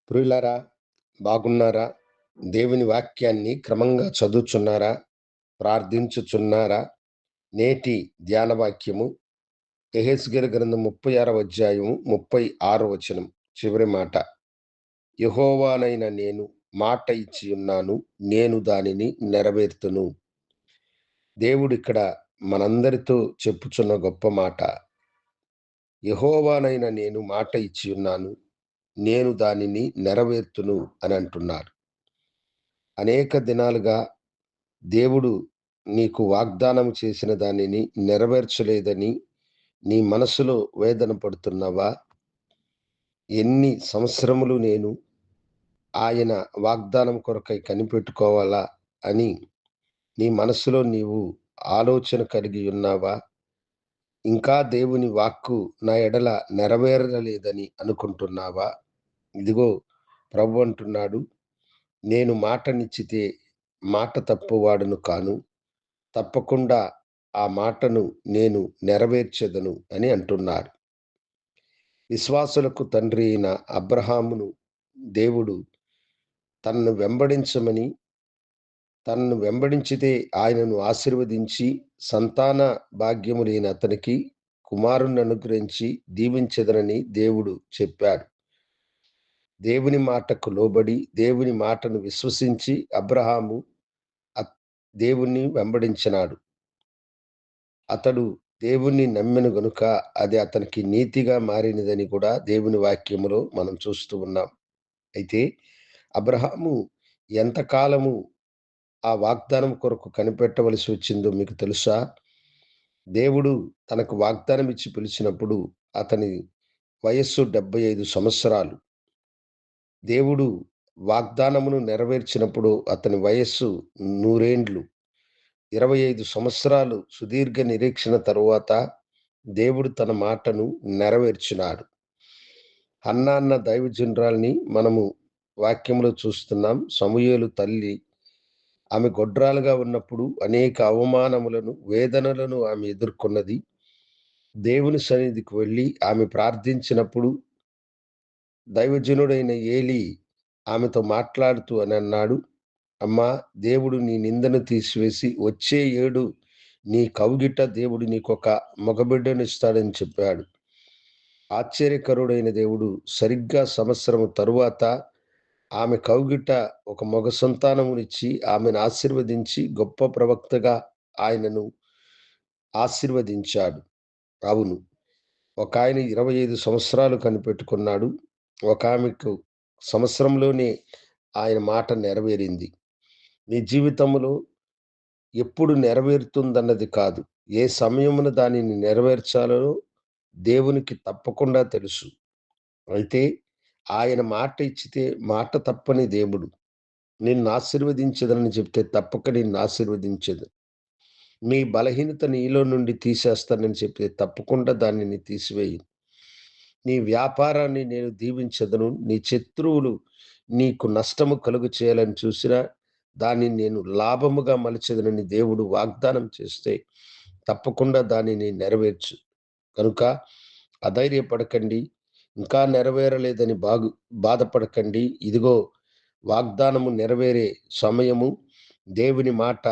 ప్రియులారా, బాగున్నారా? దేవుని వాక్యాన్ని క్రమంగా చదువుచున్నారా? ప్రార్థించుచున్నారా? నేటి ధ్యాన వాక్యము యెహెజ్కేలు గ్రంథం 36వ అధ్యాయము 36వ వచనం చివరి మాట. యెహోవానైన నేను మాట ఇచ్చి ఉన్నాను, నేను దానిని నెరవేర్తును. దేవుడిక్కడ మనందరితో చెప్పుచున్న గొప్ప మాట. యెహోవానైన నేను మాట ఇచ్చి ఉన్నాను, నేను దానిని నెరవేర్తును అని అంటున్నారు. అనేక దినాలుగా దేవుడు నీకు వాగ్దానం చేసిన దానిని నెరవేర్చలేదని నీ మనసులో వేదన పడుతున్నావా? ఎన్ని సంవత్సరములు నేను ఆయన వాగ్దానం కొరకై కనిపెట్టుకోవాలా అని నీ మనసులో నీవు ఆలోచన కలిగి ఉన్నావా? ఇంకా దేవుని వాక్కు నా ఎడల నెరవేరలేదని అనుకుంటున్నావా? ఇదిగో ప్రభు అంటున్నాడు, నేను మాటనిచ్చితే మాట తప్పువాడును కాను. తప్పకుండా ఆ మాటను నేను నెరవేర్చెదను అని అంటున్నారు. విశ్వాసులకు తండ్రి అయిన అబ్రహామును దేవుడు తనను వెంబడించమని, తనను వెంబడించితే ఆయనను ఆశీర్వదించి సంతాన భాగ్యము లేని అతనికి కుమారుణ్ణి అనుగ్రహించి దీవించెదనని దేవుడు చెప్పాడు. దేవుని మాటకు లోబడి దేవుని మాటను విశ్వసించి అబ్రహాము దేవుణ్ణి వెంబడించినాడు. అతడు దేవుణ్ణి నమ్మెను గనుక అది అతనికి నీతిగా మారినదని కూడా దేవుని వాక్యములో మనం చూస్తూ ఉన్నాం. అయితే అబ్రహాము ఎంతకాలము ఆ వాగ్దానం కొరకు కనిపెట్టవలసి వచ్చిందో మీకు తెలుసా? దేవుడు తనకు వాగ్దానం ఇచ్చి పిలిచినప్పుడు అతని వయస్సు 75 సంవత్సరాలు. దేవుడు వాగ్దానమును నెరవేర్చినప్పుడు అతని వయస్సు 100 ఏండ్లు. 25 సంవత్సరాలు సుదీర్ఘ నిరీక్షణ తరువాత దేవుడు తన మాటను నెరవేర్చినాడు. హన్నా అన్న దైవజనురాలిని మనము వాక్యంలో చూస్తున్నాం. సమూయేలు తల్లి ఆమె గొడ్రాలుగా ఉన్నప్పుడు అనేక అవమానములను, వేదనలను ఆమె ఎదుర్కొన్నది. దేవుని సన్నిధికి వెళ్ళి ఆమె ప్రార్థించినప్పుడు దైవజనుడైన ఏలీ ఆమెతో మాట్లాడుతూ అని అన్నాడు, అమ్మా, దేవుడు నీ నిందను తీసివేసి వచ్చే ఏడు నీ కౌగిట దేవుడు నీకొక మగబిడ్డనిస్తాడని చెప్పాడు. ఆశ్చర్యకరుడైన దేవుడు సరిగ్గా సంవత్సరము తరువాత ఆమె కౌగిట ఒక మగ సంతానమునిచ్చి ఆమెను ఆశీర్వదించి గొప్ప ప్రవక్తగా ఆయనను ఆశీర్వదించాడు. అవును, ఒకాయన 25 సంవత్సరాలు కనిపెట్టుకున్నాడు. ఒకామెకు సంవత్సరంలోనే ఆయన మాట నెరవేరింది. నీ జీవితంలో ఎప్పుడు నెరవేరుతుందన్నది కాదు, ఏ సమయమున దానిని నెరవేర్చాలో దేవునికి తప్పకుండా తెలుసు. అయితే ఆయన మాట ఇచ్చితే మాట తప్పని దేవుడు. నిన్ను ఆశీర్వదించదనని చెప్తే తప్పక నిన్ను ఆశీర్వదించదు. నీ బలహీనత నీలో నుండి తీసేస్తానని చెప్తే తప్పకుండా దానిని తీసివేయు. నీ వ్యాపారాన్ని నేను దీవించదను. నీ శత్రువులు నీకు నష్టము కలుగు చేయాలని చూసినా దానిని నేను లాభముగా మలచెదనని దేవుడు వాగ్దానం చేస్తే తప్పకుండా దానిని నెరవేర్చు. కనుక అధైర్యపడకండి. ఇంకా నెరవేరలేదని బాధపడకండి. ఇదిగో వాగ్దానము నెరవేరే సమయము, దేవుని మాట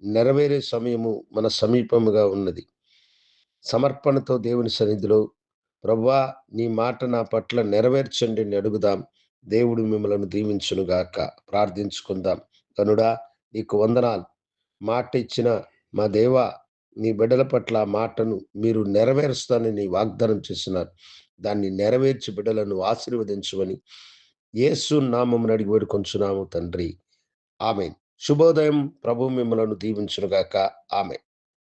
నెరవేరే సమయము మన సమీపముగా ఉన్నది. సమర్పణతో దేవుని సన్నిధిలో, ప్రభువా, నీ మాట నా పట్ల నెరవేర్చండి అని అడుగుదాం. దేవుడు మిమ్మలను దీవించునుగాక. ప్రార్థించుకుందాం. గనుడా, నీకు వందనాలు. మాట ఇచ్చిన మా దేవా, నీ బిడ్డల పట్ల ఆ మాటను మీరు నెరవేరుస్తానని వాగ్దానం చేస్తున్నారు. దాన్ని నెరవేర్చి బిడ్డలను ఆశీర్వదించమని యేసు నామమున అడిగి వేడుకొంచున్నాము తండ్రి. ఆమేన్. శుభోదయం. ప్రభు మిమ్మలను దీవించునుగాక. ఆమేన్.